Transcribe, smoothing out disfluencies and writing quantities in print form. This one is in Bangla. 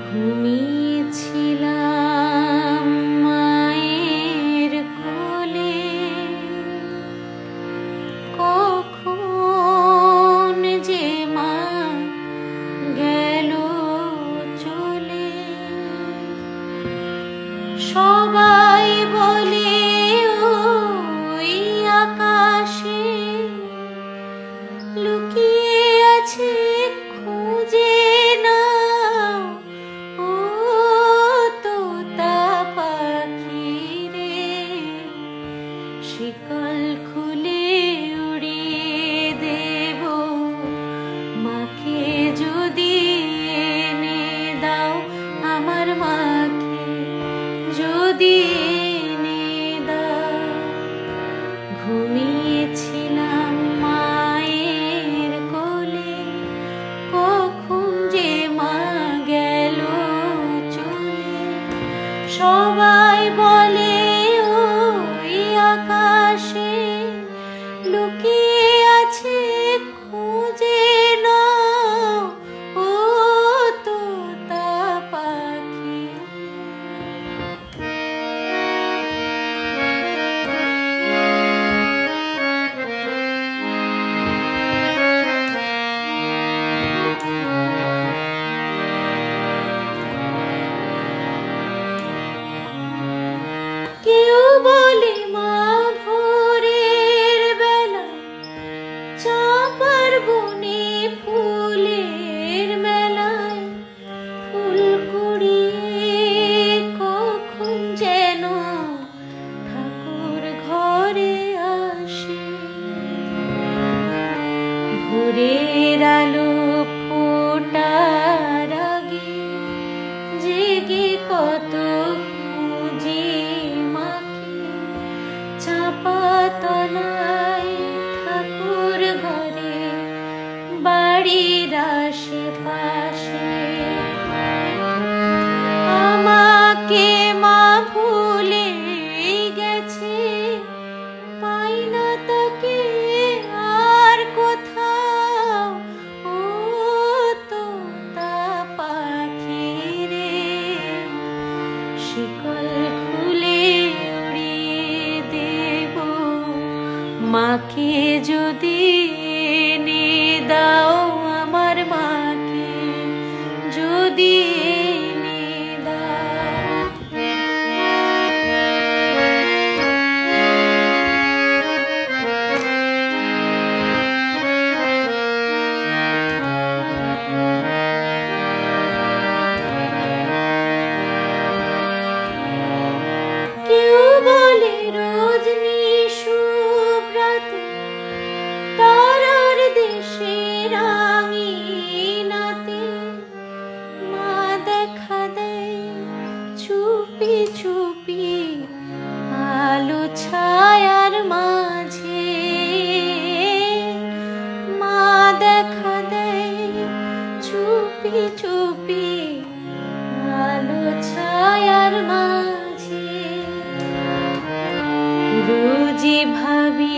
ঘুমিয়েছিলাম মায়ের কোলে, কখন যে মা গেল চলে। সবাই বলে ওই আকাশে লুকিয়ে আছে, খুঁজে নাও ও তোতা পাখি রে। শিকল খুলে উড়িয়ে দেব মাকে যদি এনে দাও, আমার মাকে যদি এনে দাও। ঘুমিয়েছিলাম মায়ের কোলে, কখন যে মা গেল চলে। সবাই বলে ওই আকাশে লুকিয়ে আছে, খুঁজে নাও ও তোতা পাখি। কেউ বলে মা ভোরের বেলা চাঁপার বনে ফুলের মেলায় ফুল কুড়িয়ে কখন যেন ঠাকুর ঘরে আসে। ভোরের আলো ফোটার আগে জেগে কত খুঁজি মাকে। চাঁপাতলায় ঠাকুর ঘরে বাড়ির আশেপাশে। আমাকে মা ভুলে গেছে, পাই না তাকে আর কোথাও ও তোতা পাখি রে। শিকল খুলে উড়িয়ে দেব মাকে যদি এনে দাও, আমার মাকে যদি এনে দাও। কেউ বলে রজনী শুভ্রাতে তারার দেশে রাঙিনাতে মা দেখা দেয় চুপি চুপি আলো ছায়ার মাঝে। মা দেখা দেয় চুপি চুপি আলো ছায়ার মাঝে। রোজই ভাবি